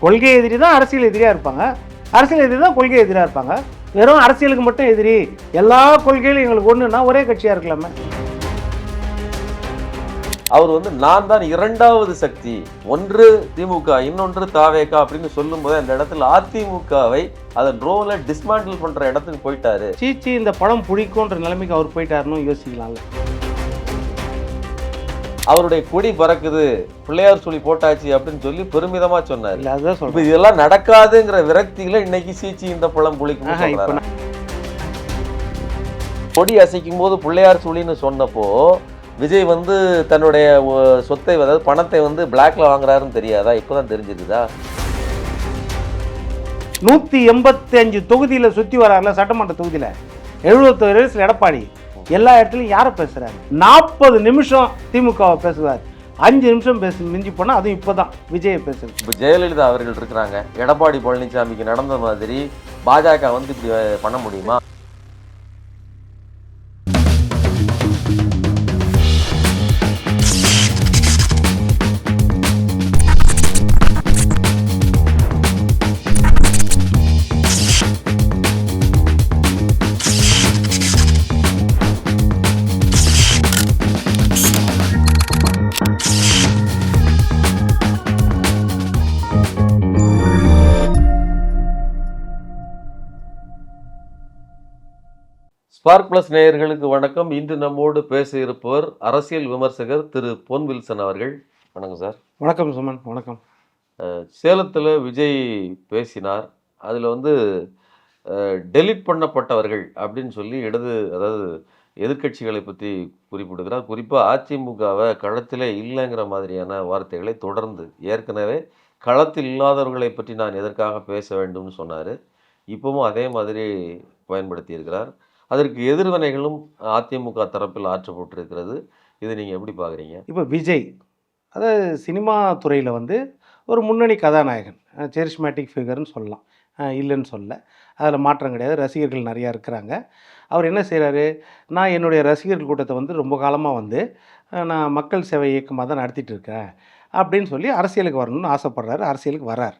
கொள்கை எதிரி தான் அரசியல் எதிரியாக இருப்பாங்க, அரசியல் எதிரி தான் கொள்கை எதிராக இருப்பாங்க. வெறும் அரசியலுக்கு மட்டும் எதிரி, எல்லா கொள்கையிலும் எங்களுக்கு ஒன்றுனா ஒரே கட்சியாக இருக்கலாமே. அவர் நான் தான் இரண்டாவது சக்தி, ஒன்று திமுக இன்னொன்று தாவேகா அப்படின்னு சொல்லும் போது அந்த இடத்துல அதிமுகவை அதன் ரோலை டிஸ்மேண்டில் பண்ற இடத்துக்கு போயிட்டாரு. சீச்சி இந்த படம் பிடிக்கும்ன்ற நிலைமைக்கு அவர் போயிட்டாருன்னு யோசிக்கலாம்ல. அவருடைய கொடி பறக்குது, பிள்ளையார் சொல்லி போட்டாச்சு அப்படின்னு சொல்லி பெருமிதமா சொன்னார். இல்ல அதுதான் சொல்றேன், இதெல்லாம் நடக்காதுங்கிற விரக்தியில இன்னைக்கு சீச்சி இந்த பழம் புளிக்கும். கொடி அசைக்கும் போது பிள்ளையார் சொல்லின்னு சொன்னப்போ விஜய் தன்னுடைய சொத்தை, அதாவது பணத்தை பிளாக்ல வாங்குறாருன்னு தெரியாதா? இப்பதான் தெரிஞ்சிருக்குதா? 185 தொகுதியில சுத்தி வராருல, சட்டமன்ற தொகுதியில 71 வயசுல எடப்பாடி எல்லா இடத்துலையும் யாரை பேசுறாரு? 40 நிமிஷம் திமுகவை பேசுவார், 5 நிமிஷம் மிஞ்சி போனா அதுவும் இப்பதான் விஜயை பேசுறது. இப்போ ஜெயலலிதா அவர்கள் இருக்கிறாங்க, எடப்பாடி பழனிசாமிக்கு நடந்த மாதிரி பாஜக இப்படி பண்ண முடியுமா? ஸ்பார்க் பிளஸ் நேயர்களுக்கு வணக்கம். இன்று நம்மோடு பேச இருப்பவர் அரசியல் விமர்சகர் திரு பொன் வில்சன் அவர்கள். வணக்கம் சார். வணக்கம் சுமன். வணக்கம். சேலத்தில் விஜய் பேசினார், அதில் டெலிட் பண்ணப்பட்டவர்கள் அப்படின்னு சொல்லி அதாவது எதிர்கட்சிகளை பற்றி குறிப்பிடுகிறார். குறிப்பாக அதிமுகவை களத்தில் இல்லைங்கிற மாதிரியான வார்த்தைகளை தொடர்ந்து, ஏற்கனவே களத்தில் இல்லாதவர்களை பற்றி நான் எதற்காக பேச வேண்டும்னு சொன்னார், இப்பவும் அதே மாதிரி பயன்படுத்தியிருக்கிறார். அதற்கு எதிர்வினைகளும் அதிமுக தரப்பில் ஆற்றப்பட்டிருக்கிறது. இதை நீங்கள் எப்படி பார்க்குறீங்க? இப்போ விஜய் அதாவது சினிமா துறையில் ஒரு முன்னணி கதாநாயகன், செரிஸ்மேட்டிக் ஃபிகர்னு சொல்லலாம், இல்லைன்னு சொல்ல, அதில் மாற்றம் கிடையாது. ரசிகர்கள் நிறையா இருக்கிறாங்க. அவர் என்ன செய்கிறாரு, நான் என்னுடைய ரசிகர்கள் கூட்டத்தை ரொம்ப காலமாக நான் மக்கள் சேவை இயக்கமாக தான் நடத்திட்டு இருக்கேன் அப்படின்னு சொல்லி அரசியலுக்கு வரணும்னு ஆசைப்படுறாரு. அரசியலுக்கு வர்றார்,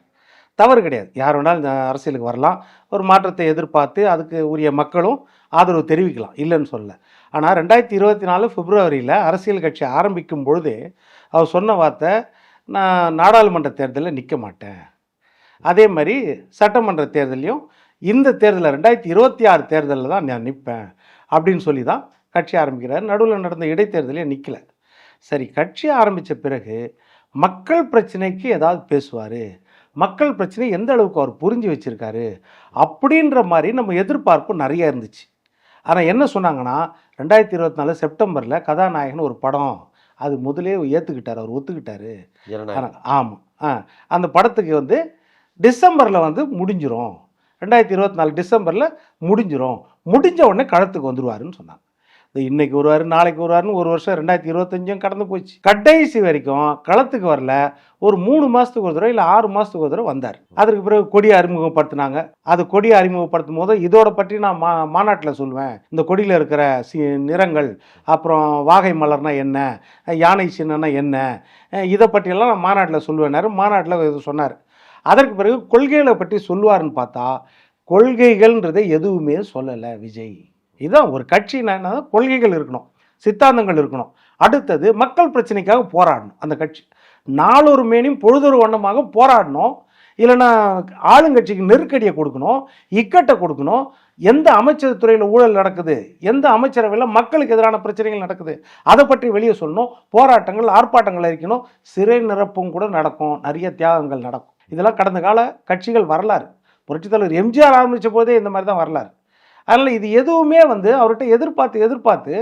தவறு கிடையாது. யார் வேணாலும் இந்த அரசியலுக்கு வரலாம், ஒரு மாற்றத்தை எதிர்பார்த்து அதுக்கு உரிய மக்களும் ஆதரவு தெரிவிக்கலாம், இல்லைன்னு சொல்ல. ஆனால் 2024 பிப்ரவரியில் அரசியல் கட்சி ஆரம்பிக்கும் பொழுது அவர் சொன்ன வார்த்தை, நான் நாடாளுமன்ற தேர்தலில் நிற்க மாட்டேன், அதே மாதிரி சட்டமன்ற தேர்தலையும் இந்த தேர்தலில் 2026 தேர்தலில் தான் நான் நிற்பேன் அப்படின்னு சொல்லி தான் கட்சி ஆரம்பிக்கிறார். நடுவில் நடந்த இடைத்தேர்தலே நிற்கலை. சரி, கட்சி ஆரம்பித்த பிறகு மக்கள் பிரச்சனைக்கு ஏதாவது பேசுவார், மக்கள் பிரச்சனை எந்த அளவுக்கு அவர் புரிஞ்சு வச்சுருக்காரு அப்படின்ற மாதிரி நம்ம எதிர்பார்ப்பு நிறைய இருந்துச்சு. ஆனால் என்ன சொன்னாங்கன்னா, 2024 செப்டம்பரில் கதாநாயகன் ஒரு படம், அது முதலே ஏற்றுக்கிட்டார், அவர் ஒத்துக்கிட்டார். ஆமாம், அந்த படத்துக்கு டிசம்பரில் முடிஞ்சிரும், 2024 டிசம்பரில் முடிஞ்சிரும், முடிஞ்ச உடனே களத்துக்கு வந்துடுவாருன்னு சொன்னாங்க. இன்னைக்கு வருவார், நாளைக்கு வருவாருன்னு ஒரு வருஷம் 2025 கடந்து போச்சு. கடைசி வரைக்கும் களத்துக்கு வரல. ஒரு 3 மாதத்துக்கு ஒரு தடவை இல்லை 6 மாதத்துக்கு ஒரு தடவை வந்தார். அதற்கு பிறகு கொடியை அறிமுகப்படுத்தினாங்க. அது கொடியை அறிமுகப்படுத்தும் போது இதோட பற்றி நான் மாநாட்டில் சொல்லுவேன், இந்த கொடியில் இருக்கிற நிறங்கள், அப்புறம் வாகை மலர்னா என்ன, யானை சின்னம்னா என்ன, இதை பற்றியெல்லாம் நான் மாநாட்டில் சொல்லுவேன்னாரு. மாநாட்டில் சொன்னார். அதற்கு பிறகு கொள்கைகளை பற்றி சொல்லுவார்னு பார்த்தா கொள்கைகள்ன்றதை எதுவுமே சொல்லலை விஜய். இதுதான் ஒரு கட்சினா, கொள்கைகள் இருக்கணும், சித்தாந்தங்கள் இருக்கணும். அடுத்தது மக்கள் பிரச்சனைக்காக போராடணும். அந்த கட்சி நாளொரு மேனியும் பொழுதொரு வண்ணமாக போராடணும். இல்லைன்னா ஆளுங்கட்சிக்கு நெருக்கடியை கொடுக்கணும், இக்கட்டை கொடுக்கணும். எந்த அமைச்சர் துறையில் ஊழல் நடக்குது, எந்த அமைச்சரவையில் மக்களுக்கு எதிரான பிரச்சனைகள் நடக்குது, அதை பற்றி வெளியே சொல்லணும். போராட்டங்கள், ஆர்ப்பாட்டங்கள் இருக்கணும். சிறை நிரப்பும் கூட நடக்கும், நிறைய தியாகங்கள் நடக்கும். இதெல்லாம் கடந்த கால கட்சிகள் வரலாறு. புரட்சித்தலைவர் எம்ஜிஆர் ஆரம்பித்த போதே இந்த மாதிரி தான் வரலாறு. அதனால் இது எதுவுமே அவர்கிட்ட எதிர்பார்த்து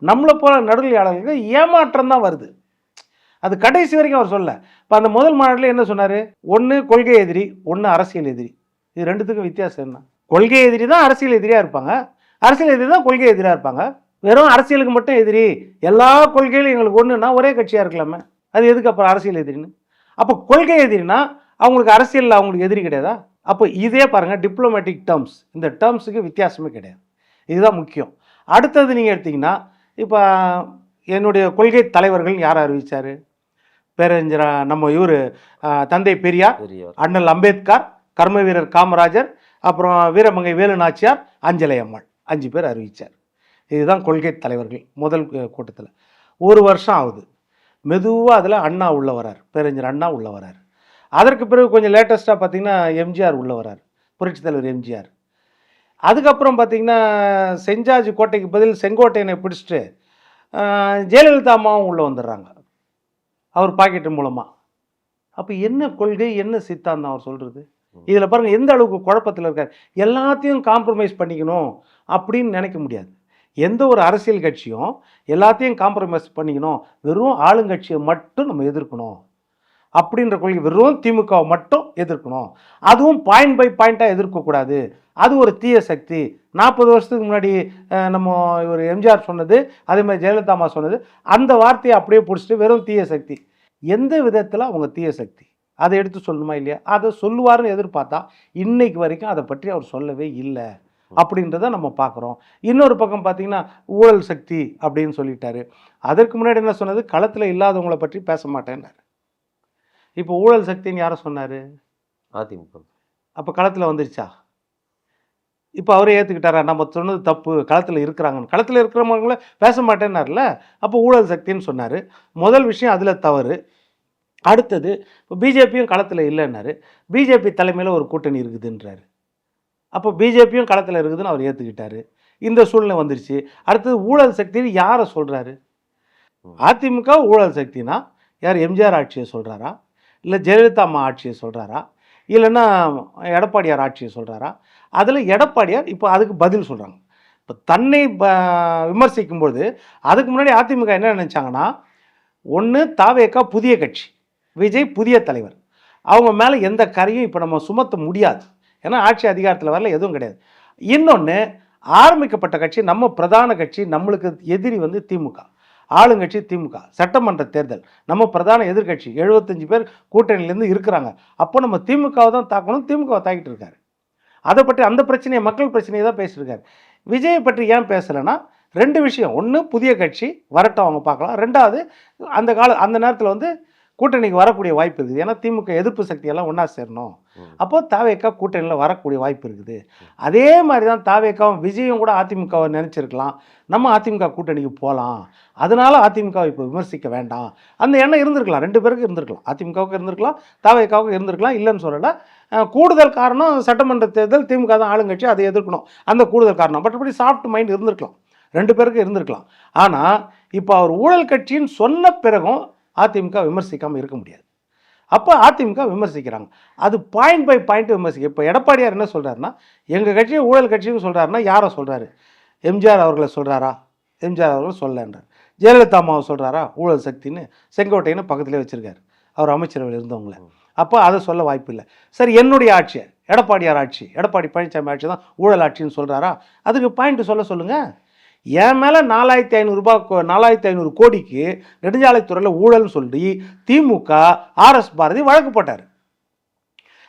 நம்மளை போல நடுநிலையாளர்களுக்கு ஏமாற்றம் தான் வருது. அது கடைசி வரைக்கும் அவர் சொல்ல. இப்போ அந்த முதல் மாநாட்டில் என்ன சொன்னார், ஒன்று கொள்கை எதிரி, ஒன்று அரசியல் எதிரி. இது ரெண்டுத்துக்கும் வித்தியாசம் என்ன? கொள்கை எதிரி தான் அரசியல் எதிரியாக இருப்பாங்க, அரசியல் எதிரி தான் கொள்கை எதிராக இருப்பாங்க. வெறும் அரசியலுக்கு மட்டும் எதிரி, எல்லா கொள்கையிலும் எங்களுக்கு ஒன்றுனா ஒரே கட்சியாக இருக்கலாமே, அது எதுக்கு அப்புறம் அரசியல் எதிரின்னு? அப்போ கொள்கை எதிரினா அவங்களுக்கு அரசியலில் அவங்களுக்கு எதிரி கிடையாதா? அப்போ இதே பாருங்கள், டிப்ளமேட்டிக் டேர்ம்ஸ், இந்த டேர்ம்ஸுக்கு வித்தியாசமே கிடையாது. இதுதான் முக்கியம். அடுத்தது நீங்கள் எடுத்திங்கன்னா, இப்போ என்னுடைய கொள்கை தலைவர்கள் யார் அறிவித்தார்? பேரறிஞர் நம்ம இவர் தந்தை பெரியார், பெரியார், அண்ணல் அம்பேத்கர், கர்ம வீரர் காமராஜர், அப்புறம் வீரமங்கை வேலு நாச்சியார், அஞ்சலை அம்மாள் 5 பேர் அறிவித்தார். இதுதான் கொள்கை தலைவர்கள் முதல் கூட்டத்தில். 1 வருஷம் ஆகுது. மெதுவாக அதில் அண்ணா உள்ள வரார், பேரறிஞர் அண்ணா உள்ள வரார். அதற்கு பிறகு கொஞ்சம் லேட்டஸ்ட்டாக பார்த்தீங்கன்னா எம்ஜிஆர் உள்ள வரார், புரட்சித் தலைவர் எம்ஜிஆர். அதுக்கப்புறம் பார்த்தீங்கன்னா செஞ்சாஜி கோட்டைக்கு பதில் செங்கோட்டையனை பிடிச்சிட்டு ஜெயலலிதா அம்மாவும் உள்ளே வந்துடுறாங்க அவர் பாக்கெட்டு மூலமாக. அப்போ என்ன கொள்கை, என்ன சித்தாந்தம் அவர் சொல்கிறது? இதில் பாருங்கள் எந்த அளவுக்கு குழப்பத்தில் இருக்கார். எல்லாத்தையும் காம்ப்ரமைஸ் பண்ணிக்கணும் அப்படின்னு நினைக்க முடியாது. எந்த ஒரு அரசியல் கட்சியும் எல்லாத்தையும் காம்ப்ரமைஸ் பண்ணிக்கணும், வெறும் ஆளுங்கட்சியை மட்டும் நம்ம எதிர்க்கணும் அப்படின்ற கொள்கை, வெறும் திமுகவை மட்டும் எதிர்க்கணும், அதுவும் பாயிண்ட் பை பாயிண்ட்டாக எதிர்க்கக்கூடாது, அது ஒரு தீய சக்தி. 40 வருஷத்துக்கு முன்னாடி நம்ம ஒரு எம்ஜிஆர் சொன்னது, அதே மாதிரி ஜெயலலிதா அம்மா சொன்னது, அந்த வார்த்தையை அப்படியே பிடிச்சிட்டு வெறும் தீய சக்தி. எந்த விதத்தில் அவங்க தீய சக்தி அதை எடுத்து சொல்லணுமா இல்லையா? அதை சொல்லுவார்னு எதிர்பார்த்தா இன்னைக்கு வரைக்கும் அதை பற்றி அவர் சொல்லவே இல்லை அப்படின்றத நம்ம பார்க்குறோம். இன்னொரு பக்கம் பார்த்தீங்கன்னா ஊழல் சக்தி அப்படின்னு சொல்லிட்டாரு. அதற்கு முன்னாடி என்ன சொன்னது, களத்தில் இல்லாதவங்களை பற்றி பேச மாட்டேன்னாரு. இப்போ ஊழல் சக்தின்னு யாரை சொன்னார்? அதிமுக. அப்போ களத்தில் வந்துருச்சா? இப்போ அவரே ஏற்றுக்கிட்டாரா நம்ம சொன்னது தப்பு, களத்தில் இருக்கிறாங்கன்னு? களத்தில் இருக்கிறவங்கள பேச மாட்டேன்னார்ல, அப்போ ஊழல் சக்தின்னு சொன்னார். முதல் விஷயம் அதில் தவறு. அடுத்தது இப்போ பிஜேபியும் களத்தில் இல்லைன்னாரு, பிஜேபி தலைமையில் ஒரு கூட்டணி இருக்குதுன்றாரு. அப்போ பிஜேபியும் களத்தில் இருக்குதுன்னு அவர் ஏற்றுக்கிட்டாரு. இந்த சூழ்நிலை வந்துருச்சு. அடுத்தது ஊழல் சக்தின்னு யாரை சொல்கிறாரு? அதிமுக ஊழல் சக்தினா யார்? எம்ஜிஆர் ஆட்சியை சொல்கிறாரா, இல்லை ஜெயலலிதா அம்மா ஆட்சியை சொல்கிறாரா, இல்லைன்னா எடப்பாடியார் ஆட்சியை சொல்கிறாரா? அதில் எடப்பாடியார் இப்போ அதுக்கு பதில் சொல்கிறாங்க. இப்போ தன்னை விமர்சிக்கும்போது அதுக்கு முன்னாடி அதிமுக என்ன நினச்சாங்கன்னா, ஒன்று தாவேகா புதிய கட்சி, விஜய் புதிய தலைவர், அவங்க மேலே எந்த கரையும் இப்போ நம்ம சுமத்த முடியாது, ஏன்னா ஆட்சி அதிகாரத்தில் வரல, எதுவும் கிடையாது. இன்னொன்று, ஆரம்பிக்கப்பட்ட கட்சி நம்ம பிரதான கட்சி, நம்மளுக்கு எதிரி வந்து திமுக, ஆளுங்கட்சி திமுக, சட்டமன்ற தேர்தல் நம்ம பிரதான எதிர்கட்சி, 75 பேர் கூட்டணியிலேருந்து இருக்கிறாங்க. அப்போ நம்ம திமுகவை தான் தாக்கணும், திமுகவை தாக்கிட்டு இருக்காரு. அதை பற்றி அந்த பிரச்சனையை, மக்கள் பிரச்சனையை தான் பேசியிருக்காரு. விஜயை பற்றி ஏன் பேசலைன்னா 2 விஷயம். ஒன்று, புதிய கட்சி வரட்டும் அவங்க பார்க்கலாம். 2வது, அந்த நேரத்தில் வந்து கூட்டணிக்கு வரக்கூடிய வாய்ப்பு இருக்குது, ஏன்னா திமுக எதிர்ப்பு சக்தியெல்லாம் ஒன்றா சேரணும். அப்போ தாவேக்கா கூட்டணியில் வரக்கூடிய வாய்ப்பு இருக்குது. அதே மாதிரி தான் தாவேக்காவும் விஜயும் கூட அதிமுகவை நினச்சிருக்கலாம், நம்ம அதிமுக கூட்டணிக்கு போகலாம், அதனால அதிமுகவை இப்போ விமர்சிக்க வேண்டாம், அந்த எண்ணம் இருந்திருக்கலாம். 2 பேருக்கு இருந்திருக்கலாம், அதிமுகவுக்கு இருந்திருக்கலாம், தாவேக்காவுக்கு இருந்திருக்கலாம், இல்லைன்னு சொல்லலை. கூடுதல் காரணம் சட்டமன்ற தேர்தல், திமுக தான் ஆளுங்கட்சி, அதை எதிர்க்கணும், அந்த கூடுதல் காரணம். பட் சாஃப்ட் மைண்ட் இருந்திருக்கலாம், 2 பேருக்கு இருந்திருக்கலாம். ஆனால் இப்போ அவர் ஊழல் கட்சின்னு சொன்ன பிறகும் அதிமுக விமர்சிக்காமல் இருக்க முடியாது. அப்போ அதிமுக விமர்சிக்கிறாங்க, அது பாயிண்ட் பை பாயிண்ட் விமர்சிக்க. இப்போ எடப்பாடியார் என்ன சொல்கிறாருன்னா, எங்கள் கட்சியை ஊழல் கட்சின்னு சொல்கிறாருன்னா யாரை சொல்கிறாரு? எம்ஜிஆர் அவர்களை சொல்கிறாரா? எம்ஜிஆர் அவர்கள் சொல்லன்றார். ஜெயலலிதா அம்மாவை சொல்கிறாரா ஊழல் சக்தின்னு? செங்கோட்டைன்னு பக்கத்துலேயே வச்சுருக்காரு அவர் அமைச்சரவையில் இருந்தவங்கள. அப்போ அதை சொல்ல வாய்ப்பு இல்லை. சரி, என்னுடைய ஆட்சி, எடப்பாடியார் ஆட்சி, எடப்பாடி பழனிசாமி ஆட்சி தான் ஊழல் ஆட்சின்னு சொல்கிறாரா? அதுக்கு பாயிண்ட் சொல்லுங்கள். என் மேலே 4500 கோடிக்கு நெடுஞ்சாலைத்துறையில் ஊழல்னு சொல்லி திமுக ஆர்எஸ் பாரதி வழக்கு போட்டார்.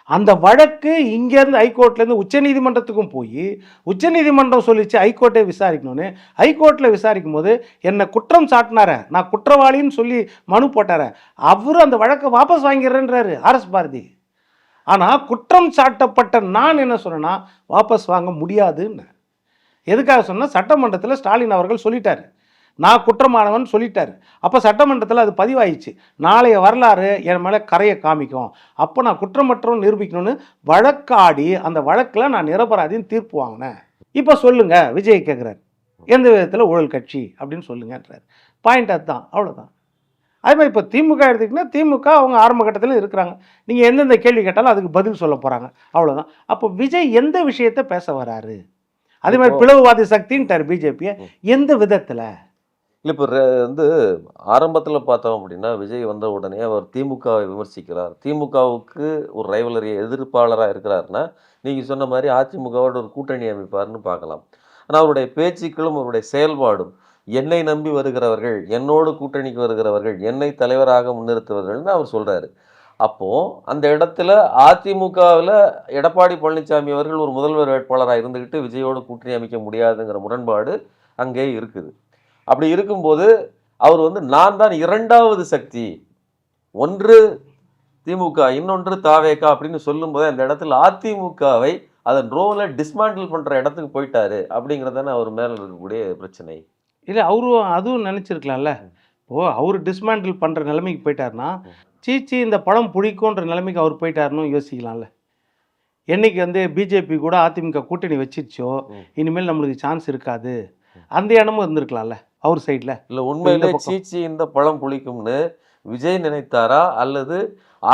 அந்த வழக்கு இங்கேருந்து ஹைகோர்ட்லேருந்து உச்சநீதிமன்றத்துக்கும் போய் உச்சநீதிமன்றம் சொல்லிச்சு ஹைகோர்ட்டை விசாரிக்கணும்னு. ஹைகோர்ட்டில் விசாரிக்கும் போது என்னை குற்றம் சாட்டினார, நான் குற்றவாளின்னு சொல்லி மனு போட்டார, அவரு அந்த வழக்கை வாபஸ் வாங்கிடுறேன்றாரு ஆர்எஸ் பாரதி. ஆனால் குற்றம் சாட்டப்பட்ட நான் என்ன சொன்னேன்னா வாபஸ் வாங்க முடியாதுன்னு. எதுக்காக சொன்னால், சட்டமன்றத்தில் ஸ்டாலின் அவர்கள் சொல்லிட்டார், நான் குற்றமானவன் சொல்லிட்டார். அப்போ சட்டமன்றத்தில் அது பதிவாயிடுச்சு, நாளைய வரலாறு என் மேலே கரையை காமிக்கும், அப்போ நான் குற்றமற்றவன் நிரூபிக்கணும்னு வழக்காடி அந்த வழக்கில் நான் நிரபராதின்னு தீர்ப்பு வாங்கினேன். இப்போ சொல்லுங்க, விஜய் கேட்குறாரு, எந்த விதத்தில் ஊழல் கட்சி அப்படின்னு சொல்லுங்கன்றார். பாயிண்ட் அதுதான், அவ்வளோதான். அதே மாதிரி இப்போ திமுக எடுத்துக்கிட்டிங்கன்னா, திமுக அவங்க ஆரம்ப கட்டத்தில் இருக்கிறாங்க, நீங்கள் எந்தெந்த கேள்வி கேட்டாலும் அதுக்கு பதில் சொல்ல போகிறாங்க, அவ்வளோதான். அப்போ விஜய் எந்த விஷயத்தை பேச வராரு? அதே மாதிரி பிளவுவாதி சக்தின்ட்டார் பிஜேபியை, எந்த விதத்தில்? இல்லை, இப்போ வந்து ஆரம்பத்தில் பார்த்தோம் அப்படின்னா, விஜய் வந்த உடனே அவர் திமுகவை விமர்சிக்கிறார். திமுகவுக்கு ஒரு ரைவலரி எதிர்ப்பாளராக இருக்கிறாருன்னா, நீங்கள் சொன்ன மாதிரி அதிமுகவோட ஒரு கூட்டணி அமைப்பார்னு பார்க்கலாம். ஆனால் அவருடைய பேச்சுக்களும் அவருடைய செயல்பாடும், என்னை நம்பி வருகிறவர்கள், என்னோடு கூட்டணிக்கு வருகிறவர்கள், என்னை தலைவராக முன்னிறுத்துவர்கள்னு அவர் சொல்கிறாரு. அப்போது அந்த இடத்துல அதிமுகவில் எடப்பாடி பழனிசாமி அவர்கள் ஒரு முதல்வர் வேட்பாளராக இருந்துக்கிட்டு விஜயோடு கூட்டணி அமைக்க முடியாதுங்கிற முரண்பாடு அங்கே இருக்குது. அப்படி இருக்கும்போது அவர் வந்து நான் தான் 2வது சக்தி, ஒன்று திமுக, இன்னொன்று தாவேகா அப்படின்னு சொல்லும்போது அந்த இடத்துல அதிமுகவை அதன் ரோலை டிஸ்மேண்டில் பண்ற இடத்துக்கு போயிட்டாரு அப்படிங்கிறதான அவர் மேல இருக்கக்கூடிய பிரச்சனை. இல்லை அவரும் அதுவும் நினச்சிருக்கலாம்ல. ஓ அவர் டிஸ்மேண்டில் பண்ணுற நிலைமைக்கு போயிட்டாருன்னா சீச்சி இந்த படம் பிடிக்குன்ற நிலைமைக்கு அவர் போயிட்டாருன்னு யோசிக்கலாம்ல. என்னைக்கு வந்து பிஜேபி கூட அதிமுக கூட்டணி வச்சிருச்சோ இனிமேல் நம்மளுக்கு சான்ஸ் இருக்காது அந்த எண்ணமும் இருந்திருக்கலாம்ல அவர் சைடில். இல்லை உண்மையிலே சீச்சி இந்த படம் பிடிக்கும்னு விஜய் நினைத்தாரா அல்லது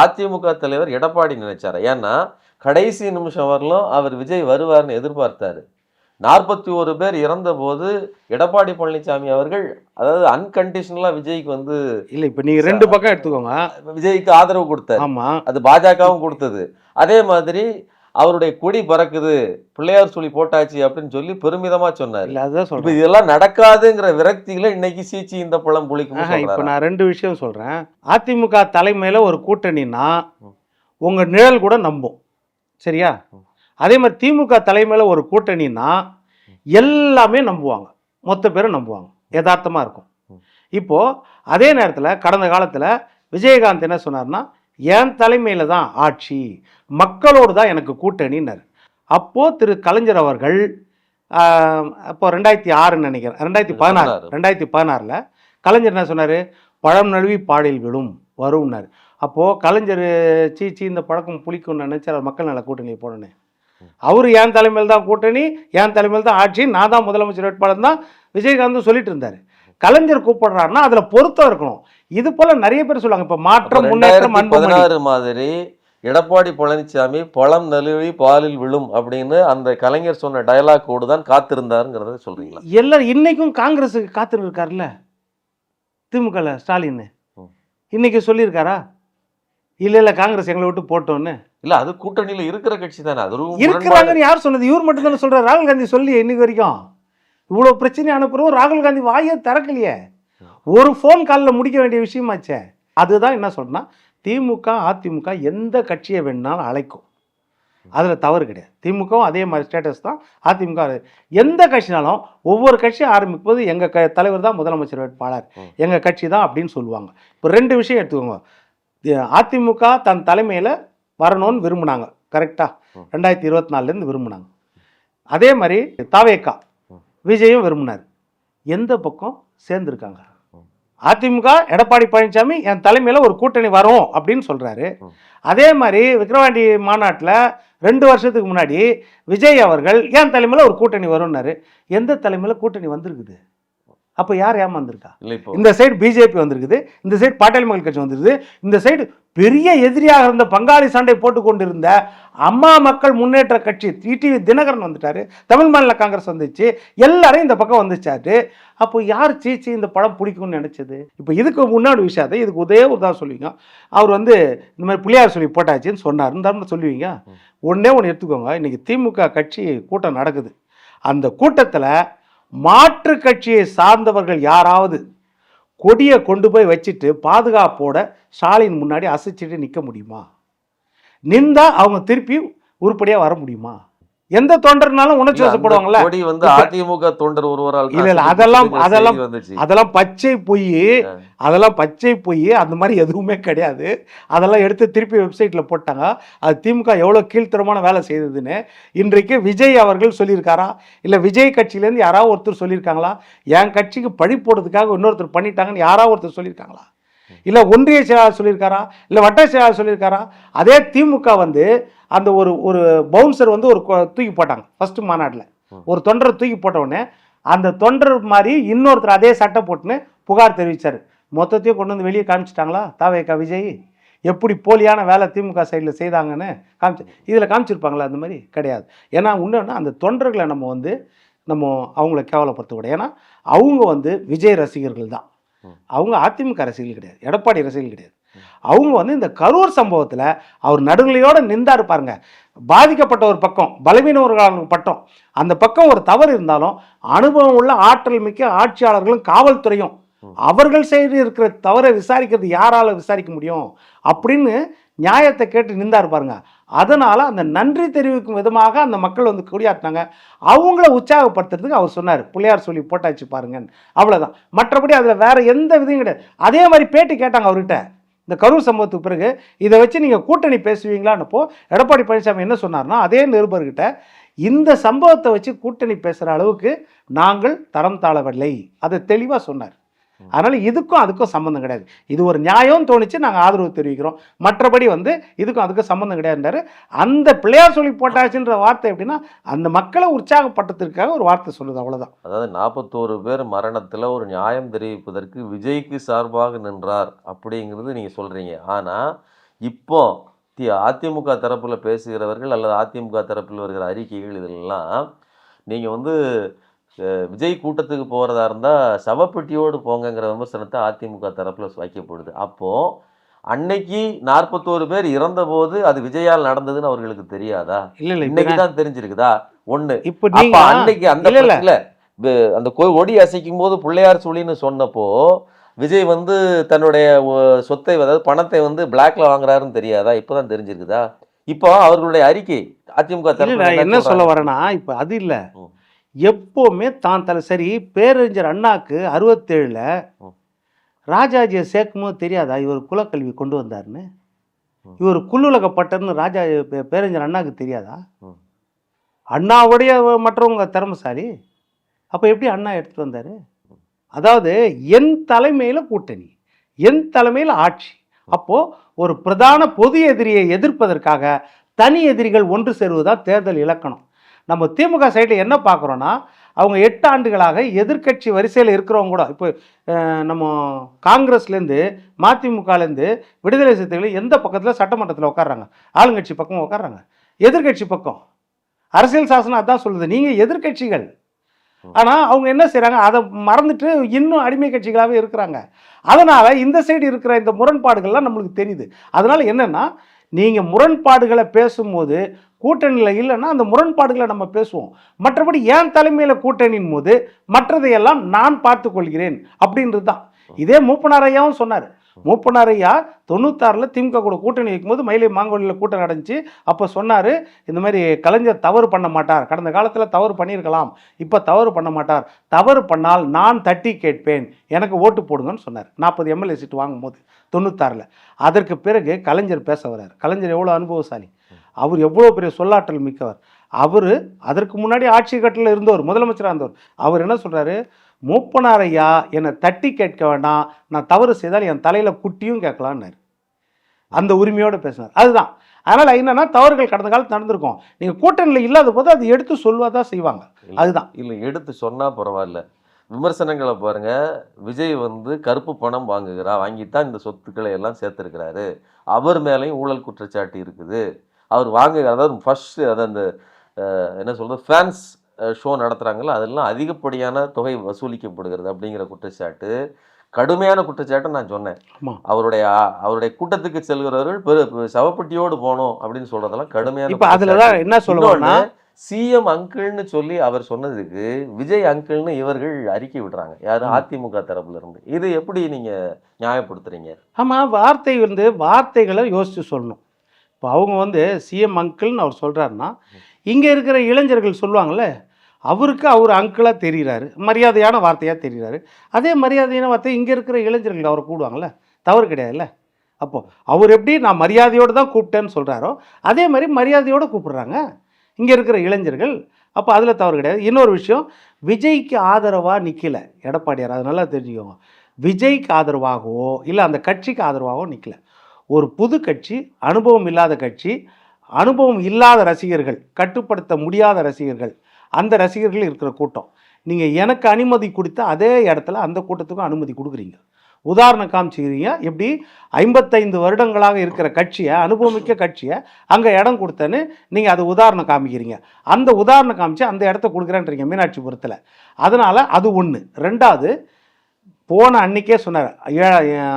அதிமுக தலைவர் எடப்பாடி நினைச்சாரா? ஏன்னா கடைசி நிமிஷம் வரலும் அவர் விஜய் வருவார்னு எதிர்பார்த்தாரு. 41 பேர் இறந்த போது எடப்பாடி பழனிசாமி அவர்கள் அதாவது அன்கண்டிஷனலா விஜய்க்கு வந்து இல்லை இப்போ நீங்கள் ரெண்டு பக்கம் எடுத்துக்கோங்க. விஜய்க்கு ஆதரவு கொடுத்தாரு. ஆமாம், அது பாஜகவும் கொடுத்தது. அதே மாதிரி அவருடைய கொடி பறக்குது, பிள்ளையார் சொல்லி போட்டாச்சு அப்படின்னு சொல்லி பெருமிதமா சொன்னார். இல்லை அதுதான் சொல்றேன். இதெல்லாம் நடக்காதுங்கிற விரக்தியில இன்னைக்கு சீச்சி இந்த பழம் புளிக்கும். இப்போ நான் ரெண்டு விஷயம் சொல்றேன். அதிமுக தலைமையில ஒரு கூட்டணினா உங்க நிழல் கூட நம்பும், சரியா? அதே மாதிரி திமுக தலைமையில ஒரு கூட்டணினா எல்லாமே நம்புவாங்க, மொத்த பேரும் நம்புவாங்க, யதார்த்தமா இருக்கும். இப்போ அதே நேரத்தில் கடந்த காலத்தில் விஜயகாந்த் என்ன சொன்னார்னா என் தலைமையில தான் ஆட்சி, மக்களோடு தான் எனக்கு கூட்டணின்னாரு. அப்போது திரு கலைஞர் அவர்கள் அப்போ 2006 நினைக்கிறேன், 2016 கலைஞர் என்ன சொன்னார்? பழம் நழுவி பாடில் விழும் வரும்னாரு. அப்போது கலைஞர் சீச்சி இந்த பழக்கம் புளிக்கும்னு நினைச்சார் மக்கள் நல கூட்டணியை போடணும். அவரு என் தலைமையில் தான் கூட்டணி, என் தலைமையில் தான் ஆட்சி, நான் தான் முதலமைச்சர் வேட்பாளர் தான் விஜயகாந்த் சொல்லிட்டு இருந்தார். கலைஞர் கூப்பிடுறாருன்னா அதுல பொருத்தம் இருக்கணும். இது போல நிறைய பேர் சொல்லுவாங்க. இப்ப மாற்றம் முன்னேற்றம் 2016 மாதிரி எடப்பாடி பழனிசாமி பழம் நழுவி பாலில் விழும் அப்படின்னு அந்த கலைஞர் சொன்ன டயலாக்கோடு தான் காத்திருந்தாருங்கிறத சொல்றீங்களா? எல்லாரும் இன்னைக்கும் காங்கிரஸுக்கு காத்துட்டு இருக்காருல்ல திமுக ஸ்டாலின் இன்னைக்கு சொல்லியிருக்காரா? இல்ல காங்கிரஸ் எங்களை விட்டு போட்டோன்னு. இல்ல அது கூட்டணியில இருக்கிற கட்சி தானே, அது இருக்கிறாங்கன்னு யார் சொன்னது? இவர் மட்டும் தானே சொல்றாரு. ராகுல் காந்தி சொல்லி இன்னைக்கு வரைக்கும் இவ்வளோ பிரச்சனை அனுப்புறோம். ராகுல் காந்தி வாயை திறக்கலையே, ஒரு ஃபோன் காலில் முடிக்க வேண்டிய விஷயமாச்சே. அதுதான் என்ன சொல்றேன்னா திமுக அதிமுக எந்த கட்சியை வேணுனாலும் அழைக்கும், அதில் தவறு கிடையாது. திமுகவும் அதே மாதிரி ஸ்டேட்டஸ் தான், அதிமுக எந்த கட்சினாலும் ஒவ்வொரு கட்சியும் ஆரம்பிக்கும்போது எங்கள் தலைவர் தான் முதலமைச்சர் வேட்பாளர், எங்கள் கட்சி தான் அப்படின்னு சொல்லுவாங்க. இப்போ ரெண்டு விஷயம் எடுத்துக்கோங்க. அதிமுக தன் தலைமையில் வரணும்னு விரும்பினாங்க, கரெக்டாக 2024 விரும்பினாங்க. அதே மாதிரி தாவேகா விஜயும் விரும்பினார். எந்த பக்கம் சேர்ந்துருக்காங்க? அதிமுக எடப்பாடி பழனிசாமி என் தலைமையில் ஒரு கூட்டணி வரும் அப்படின்னு சொல்கிறாரு. அதே மாதிரி விக்கிரவாண்டி மாநாட்டில் 2 வருஷத்துக்கு முன்னாடி விஜய் அவர்கள் என் தலைமையில் ஒரு கூட்டணி வரும்னாரு. எந்த தலைமையில் கூட்டணி வந்திருக்குது? அப்போ யார் ஏமாந்துருக்கா? இந்த சைடு பிஜேபி வந்திருக்குது, இந்த சைடு பாட்டாளி மக்கள் கட்சி வந்திருக்குது, இந்த சைடு பெரிய எதிரியாக இருந்த பங்காளி சண்டை போட்டு கொண்டிருந்த அம்மா மக்கள் முன்னேற்ற கட்சி டிடிவி தினகரன் வந்துட்டாரு, தமிழ் மாநில காங்கிரஸ் வந்துச்சு, எல்லாரும் இந்த பக்கம் வந்துச்சாரு. அப்போ யார் சீச்சி இந்த படம் பிடிக்கும்னு நினைச்சது? இப்போ இதுக்கு முன்னாடி விஷயத்தை இதுக்கு உதே தான் சொல்லுவீங்க. அவர் வந்து இந்த மாதிரி பிள்ளையார் சொல்லி போட்டாச்சுன்னு சொன்னார் சொல்லுவீங்க. ஒன்னே ஒன்று எடுத்துக்கோங்க. இன்னைக்கு திமுக கட்சி கூட்டம் நடக்குது. அந்த கூட்டத்தில் மாற்று கட்சியை சார்ந்தவர்கள் யாராவது கொடியை கொண்டு போய் வச்சுட்டு பாதுகாப்போட ஸ்டாலின் முன்னாடி அசைச்சிட்டு நிற்க முடியுமா? நின்றா அவங்க திருப்பி உருப்படியாக வர முடியுமா? எந்த தொண்டர்னாலும் உணர்ச்சி வசப்படுவாங்கல்ல. அதிமுக தொண்டர் ஒருவரால் இல்ல அதெல்லாம் பச்சை பொய், அதெல்லாம் பச்சை பொய். அந்த மாதிரி எதுவுமே கிடையாது. அதெல்லாம் எடுத்து திருப்பி வெப்சைட்ல போட்டாங்க. அது திமுக எவ்வளவு கீழ்த்தரமான வேலை செய்ததுன்னு இன்றைக்கு விஜய் அவர்கள் சொல்லியிருக்காரா? இல்ல விஜய் கட்சியிலேருந்து யாராவது ஒருத்தர் சொல்லியிருக்காங்களா? என் கட்சிக்கு பழி போடுறதுக்காக இன்னொருத்தர் பண்ணிட்டாங்கன்னு யாராவது ஒருத்தர் சொல்லியிருக்காங்களா? இல்லை ஒன்றிய செயலாளர் சொல்லியிருக்காரா? இல்லை வட்ட செயலாளர் சொல்லியிருக்காரா? அதே திமுக வந்து அந்த ஒரு பவுன்சர் வந்து ஒரு தூக்கி போட்டாங்க ஃபர்ஸ்ட் மாநாட்டில். ஒரு தொண்டரை தூக்கி போட்ட உடனே அந்த தொண்டர் மாதிரி இன்னொருத்தர் அதே சட்டை போட்டுன்னு புகார் தெரிவித்தார். மொத்தத்தையும் கொண்டு வந்து வெளியே காமிச்சிட்டாங்களா தாவேகா விஜய்? எப்படி போலியான வேலை திமுக சைடில் செய்தாங்கன்னு இதில் காமிச்சிருப்பாங்களா? அந்த மாதிரி கிடையாது. ஏன்னா இன்னொன்று அந்த தொண்டர்களை நம்ம அவங்கள கேவலப்படுத்தக்கூடாது. ஏன்னா அவங்க வந்து விஜய் ரசிகர்கள் தான், அவங்க அதிமுக ரசிகர்கள் கிடையாது, எடப்பாடி ரசிகர்கள் கிடையாது. அவங்க இந்த கரூர் சம்பவத்தில் அவர் நடுநிலையோடு நின்றாரு பாருங்க. பாதிக்கப்பட்ட ஒரு பக்கம், பலவீனவர்கள் பட்டம், அந்த பக்கம் ஒரு தவறு இருந்தாலும் அனுபவம் உள்ள ஆற்றல் மிக்க ஆட்சியாளர்களும் காவல்துறையும் அவர்கள் செய்து இருக்கிற தவறை விசாரிக்கிறது யாரால விசாரிக்க முடியும் அப்படின்னு நியாயத்தை கேட்டு நின்றாரு பாருங்க. அதனால அந்த நன்றி தெரிவிக்கும் விதமாக அந்த மக்கள் கொடியாட்டினாங்க. அவங்கள உற்சாகப்படுத்துறதுக்கு அவர் சொன்னார் பிள்ளையார் சொல்லி போட்டாச்சு பாருங்கன்னு. அவ்வளோதான். மற்றபடி அதில் வேற எந்த விதையும் கிடையாது. அதே மாதிரி பேட்டி கேட்டாங்க அவர்கிட்ட, இந்த கரூர் சம்பவத்துக்கு பிறகு இதை வச்சு நீங்கள் கூட்டணி பேசுவீங்களான்னப்போ எடப்பாடி பழனிசாமி என்ன சொன்னார்னா, அதே நிருபர்கிட்ட இந்த சம்பவத்தை வச்சு கூட்டணி பேசுகிற அளவுக்கு நாங்கள் தரம் தாழவில்லை, அதை தெளிவாக சொன்னார். அதனால் இதுக்கும் அதுக்கும் சம்மந்தம் கிடையாது. இது ஒரு நியாயம் தோணுச்சு, நாங்கள் ஆதரவு தெரிவிக்கிறோம். மற்றபடி இதுக்கும் அதுக்கும் சம்மந்தம் கிடையாதுன்றாரு. அந்த பிள்ளையார் சொல்லி போட்டாச்சுன்ற வார்த்தை எப்படின்னா, அந்த மக்களை உற்சாகப்பட்டதற்காக ஒரு வார்த்தை சொல்லுது, அவ்வளோதான். அதாவது 41 பேர் மரணத்தில் ஒரு நியாயம் தெரிவிப்பதற்கு விஜய்க்கு சார்பாக நின்றார் அப்படிங்கிறது நீங்கள் சொல்கிறீங்க. ஆனால் இப்போ அதிமுக தரப்பில் பேசுகிறவர்கள் அல்லது அதிமுக தரப்பில் வருகிற அறிக்கைகள் இதெல்லாம் நீங்கள் விஜய் கூட்டத்துக்கு போகிறதா இருந்தால் சவப்பெட்டியோடு போங்கங்கிற விமர்சனத்தை அதிமுக தரப்பில் வைக்கப்படுது. அப்போது அன்னைக்கு 41 பேர் இறந்த போது அது விஜயால் நடந்ததுன்னு அவர்களுக்கு தெரியாதா? இல்லை, இன்னைக்கு தான் தெரிஞ்சிருக்குதா? ஒன்று. இப்போ அன்னைக்கு அந்த கொடி அசைக்கும் போது பிள்ளையார் சொல்லின்னு சொன்னப்போ விஜய் தன்னுடைய சொத்தை, அதாவது பணத்தை பிளாக்ல வாங்குறாருன்னு தெரியாதா? இப்போதான் தெரிஞ்சிருக்குதா? இப்போ அவர்களுடைய அறிக்கை அதிமுக என்ன சொல்ல வரேன்னா, இப்போ அது இல்லை, எப்போவுமே தான் சரி பேரறிஞர் அண்ணாக்கு 67ல் ராஜாஜியை சேர்க்கும்போது தெரியாதா இவர் குலக்கல்வி கொண்டு வந்தார்னு? இவர் குல்லுலகப்பட்டர்னு பேரறிஞர் அண்ணாக்கு தெரியாதா? அண்ணாவுடைய மற்றவங்க திறமைசாலி, அப்போ எப்படி அண்ணா எடுத்துகிட்டு வந்தார்? அதாவது என் தலைமையில் கூட்டணி, என் தலைமையில் ஆட்சி. அப்போது ஒரு பிரதான பொது எதிரியை எதிர்ப்பதற்காக தனி எதிரிகள் ஒன்று சேருவதுதான் தேர்தல் இலக்கணம். நம்ம திமுக சைடில் என்ன பார்க்குறோன்னா, அவங்க 8 ஆண்டுகளாக எதிர்க்கட்சி வரிசையில் இருக்கிறவங்க கூட, இப்போ நம்ம காங்கிரஸ்லேருந்து மதிமுகலேருந்து விடுதலை சிறுத்தைகள் எந்த பக்கத்தில் சட்டமன்றத்தில் உட்காடுறாங்க? ஆளுங்கட்சி பக்கம் உட்காடுறாங்க, எதிர்கட்சி பக்கம். அரசியல் சாசனம் அதான் சொல்லுது, நீங்கள் எதிர்கட்சிகள். ஆனால் அவங்க என்ன செய்கிறாங்க, அதை மறந்துட்டு இன்னும் அடிமை கட்சிகளாகவே இருக்கிறாங்க. அதனால் இந்த சைடு இருக்கிற இந்த முரண்பாடுகள்லாம் நம்மளுக்கு தெரியுது. அதனால் என்னென்னா, நீங்கள் முரண்பாடுகளை பேசும்போது கூட்டணியில் இல்லைன்னா அந்த முரண்பாடுகளை நம்ம பேசுவோம். மற்றபடி என் தலைமையில் கூட்டணியின் போது மற்றதையெல்லாம் நான் பார்த்து கொள்கிறேன் அப்படின்றது தான். இதே மூப்பனார் ஐயாவும் சொன்னார். மூப்பனார் ஐயா 96ல் திமுக கூட கூட்டணி வைக்கும்போது மயிலை மாங்கோலியில் கூட்டம் நடந்துச்சு. அப்போ சொன்னார், இந்த மாதிரி கலைஞர் தவறு பண்ண மாட்டார், கடந்த காலத்தில் தவறு பண்ணியிருக்கலாம், இப்போ தவறு பண்ண மாட்டார், தவறு பண்ணால் நான் தட்டி கேட்பேன், எனக்கு ஓட்டு போடுங்கன்னு சொன்னார். 40 எம்எல்ஏ சீட்டு வாங்கும்போது 96ல். அதற்கு பிறகு கலைஞர் பேச வர்றார். கலைஞர் எவ்வளோ அனுபவசாலி, அவர் எவ்வளோ பெரிய சொல்லாற்றல் மிக்கவர். அவர் அதற்கு முன்னாடி ஆட்சி கட்டில் இருந்தவர், முதலமைச்சராக இருந்தவர். அவர் என்ன சொல்கிறாரு, மூப்பனார் ஐயா என்னை தட்டி கேட்க வேண்டாம், நான் தவறு செய்தால் என் தலையில் குட்டியும் கேட்கலான்னாரு. அந்த உரிமையோடு பேசினார். அதுதான். அதனால் என்னன்னா, தவறுகள் கடந்த காலத்தில் நடந்திருக்கும். நீங்கள் கூட்டணியில் இல்லாத போது அது எடுத்து சொல்வதாக செய்வாங்க. அதுதான். இல்லை, எடுத்து சொன்னால் பரவாயில்ல. விமர்சனங்களை பாருங்க. விஜய் கருப்பு பணம் வாங்கித்தான் இந்த சொத்துக்களை எல்லாம் சேர்த்துருக்கிறாரு. அவர் மேலேயும் ஊழல் குற்றச்சாட்டு இருக்குது. அவர் அதாவது ஃபர்ஸ்ட் அந்த என்ன சொல்றது, ஃபேன்ஸ் ஷோ நடத்துகிறாங்களோ அதெல்லாம் அதிகப்படியான தொகை வசூலிக்கப்படுகிறது அப்படிங்கிற குற்றச்சாட்டு, கடுமையான குற்றச்சாட்டை நான் சொன்னேன். அவருடைய கூட்டத்துக்கு செல்கிறவர்கள் சவப்பட்டியோடு போகணும் அப்படின்னு சொல்றதெல்லாம் கடுமையான. இப்போ அதில் தான் என்ன சொல்லுவாங்கன்னா, சிஎம் அங்கிள்னு சொல்லி அவர் சொன்னதுக்கு விஜய் அங்கிள்னு இவர்கள் அறிக்கை விடுறாங்க, யாரும் அதிமுக தரப்புல இருந்து. இது எப்படி நீங்க நியாயப்படுத்துறீங்க? ஆமாம், வார்த்தைகளை யோசிச்சு சொல்லணும். இப்போ அவங்க சிஎம் அங்கிள்னு அவர் சொல்கிறாருன்னா, இங்கே இருக்கிற இளைஞர்கள் சொல்லுவாங்கள்ல, அவருக்கு அவர் அங்கிளாக தெரிகிறாரு, மரியாதையான வார்த்தையாக தெரிகிறாரு. அதே மரியாதையான வார்த்தை இங்கே இருக்கிற இளைஞர்கள் அவரை கூடுவாங்கள்ல, தவறு கிடையாதுல்ல. அப்போது அவர் எப்படி நான் மரியாதையோடு தான் கூப்பிட்டேன்னு சொல்கிறாரோ, அதே மாதிரி மரியாதையோடு கூப்பிட்றாங்க இங்கே இருக்கிற இளைஞர்கள். அப்போ அதில் தவறு கிடையாது. இன்னொரு விஷயம், விஜய்க்கு ஆதரவாக நிற்கலை எடப்பாடியார், அது நல்லா தெரிஞ்சுக்கோங்க. விஜய்க்கு ஆதரவாகவோ இல்லை அந்த கட்சிக்கு ஆதரவாகவோ நிற்கலை. ஒரு புது கட்சி, அனுபவம் இல்லாத கட்சி, அனுபவம் இல்லாத ரசிகர்கள், கட்டுப்படுத்த முடியாத ரசிகர்கள், அந்த ரசிகர்கள் இருக்கிற கூட்டம். நீங்கள் எனக்கு அனுமதி கொடுத்த அதே இடத்துல அந்த கூட்டத்துக்கும் அனுமதி கொடுக்குறீங்க. உதாரணம் காமிச்சிக்கிறீங்க. எப்படி 55 வருடங்களாக இருக்கிற கட்சியை, அனுபவமிக்க கட்சியை அங்கே இடம் கொடுத்தேன்னு நீங்கள் அது உதாரணம் காமிக்கிறீங்க. அந்த உதாரணம் காமிச்சு அந்த இடத்த கொடுக்குறேன்றீங்க மீனாட்சிபுரத்தில். அதனால் அது ஒன்று. ரெண்டாவது, போன அன்னைக்கே சொன்னார்,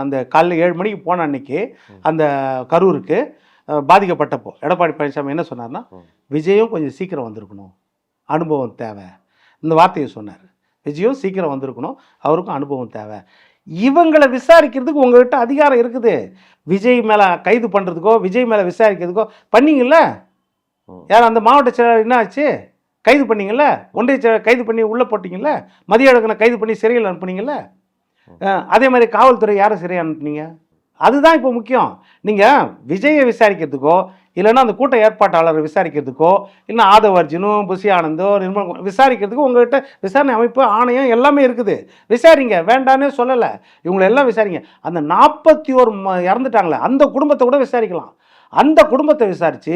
அந்த காலையில் 7 மணிக்கு போன அன்னைக்கு அந்த கரூருக்கு பாதிக்கப்பட்டப்போ எடப்பாடி பழனிசாமி என்ன சொன்னார்னா, விஜயும் கொஞ்சம் சீக்கிரம் வந்திருக்கணும், அனுபவம் தேவை, இந்த வார்த்தையை சொன்னார். விஜயும் சீக்கிரம் வந்திருக்கணும், அவருக்கும் அனுபவம் தேவை. இவங்களை விசாரிக்கிறதுக்கு உங்கள்கிட்ட அதிகாரம் இருக்குது. விஜய் மேலே கைது பண்ணுறதுக்கோ விஜய் மேலே விசாரிக்கிறதுக்கோ பண்ணீங்கல்ல. யார் அந்த மாவட்ட செயலாளர் என்ன ஆச்சு? கைது பண்ணீங்கல்ல. ஒன்றிய செயலர் கைது பண்ணி உள்ளே போட்டிங்கல்ல. மதிய அழகனை கைது பண்ணி சிறையில் அனுப்புனீங்கல்ல. அதே மாதிரி காவல்துறை யாரை சிறையை அனுப்புனீங்க? அதுதான் இப்போ முக்கியம். நீங்கள் விஜயை விசாரிக்கிறதுக்கோ இல்லைன்னா அந்த கூட்ட ஏற்பாட்டாளரை விசாரிக்கிறதுக்கோ இல்லை ஆதவ அர்ஜுனும் புஷி ஆனந்தோ நிர்மல் விசாரிக்கிறதுக்கு உங்கள்கிட்ட விசாரணை அமைப்பு ஆணையம் எல்லாமே இருக்குது. விசாரிங்க, வேண்டானே சொல்லலை. இவங்களை எல்லாம் விசாரிங்க. அந்த 41 இறந்துட்டாங்களே அந்த குடும்பத்தை கூட விசாரிக்கலாம். அந்த குடும்பத்தை விசாரித்து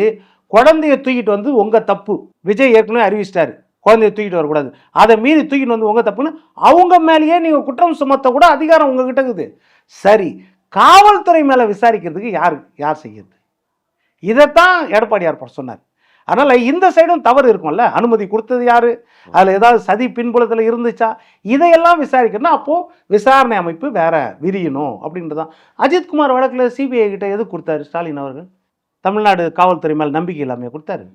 குழந்தைய தூக்கிட்டு வந்து உங்கள் தப்பு, விஜய் ஏற்கனவே அறிவிச்சிட்டாரு குழந்தைய தூக்கிட்டு வரக்கூடாது, அதை மீறி தூக்கிட்டு வந்து உங்கள் தப்புன்னு அவங்க மேலேயே நீங்கள் குற்றம் சுமத்த கூட அதிகாரம் உங்ககிட்ட இருக்குது. சரி, காவல்துறை மேலே விசாரிக்கிறதுக்கு யார் செய்யுது? இதைத்தான் எடப்பாடியார் சொன்னார். அதனால் இந்த சைடும் தவறு இருக்கும்ல. அனுமதி கொடுத்தது யார், அதில் ஏதாவது சதி பின்புலத்தில் இருந்துச்சா, இதையெல்லாம் விசாரிக்கணும்னா அப்போது விசாரணை அமைப்பு வேற விரியணும் அப்படின்றதான். அஜித்குமார் வழக்கில் சிபிஐ கிட்ட எது கொடுத்தாரு ஸ்டாலின் அவர்கள்? தமிழ்நாடு காவல்துறை மேலே நம்பிக்கை இல்லாமல் கொடுத்தாரு.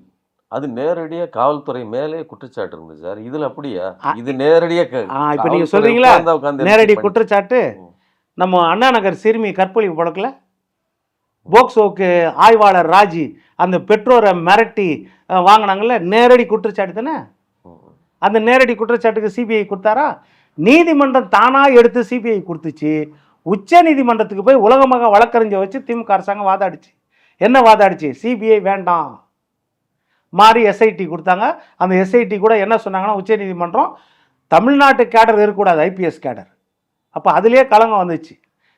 அது நேரடியாக காவல்துறை மேலே குற்றச்சாட்டு இருந்தது சார். இதில் அப்படியா? இது நேரடியாக இப்போ நீங்கள் சொல்கிறீங்களா நேரடி குற்றச்சாட்டு. நம்ம அண்ணா நகர் சிறுமி கற்பழிப்பு வழக்கில் போக்சோக்கு ஆய்வாளர் ராஜி அந்த பெற்றோரை மிரட்டி வாங்கினாங்கல்ல, நேரடி குற்றச்சாட்டு தானே. அந்த நேரடி குற்றச்சாட்டுக்கு சிபிஐ கொடுத்தாரா? நீதிமன்றம் தானாக எடுத்து சிபிஐ கொடுத்துச்சு. உச்ச நீதிமன்றத்துக்கு போய் உலகமாக வழக்கறிஞ்ச வச்சு திமுக அரசாங்கம் வாதாடிச்சு. என்ன வாதாடிச்சு? சிபிஐ வேண்டாம் மாறி எஸ்ஐடி கொடுத்தாங்க. அந்த எஸ்ஐடி கூட என்ன சொன்னாங்கன்னா, உச்ச நீதிமன்றம் தமிழ்நாட்டு கேடர் இருக்கக்கூடாது, ஐபிஎஸ் கேடர். அப்போ அதுலேயே கலங்கம் வந்துச்சு.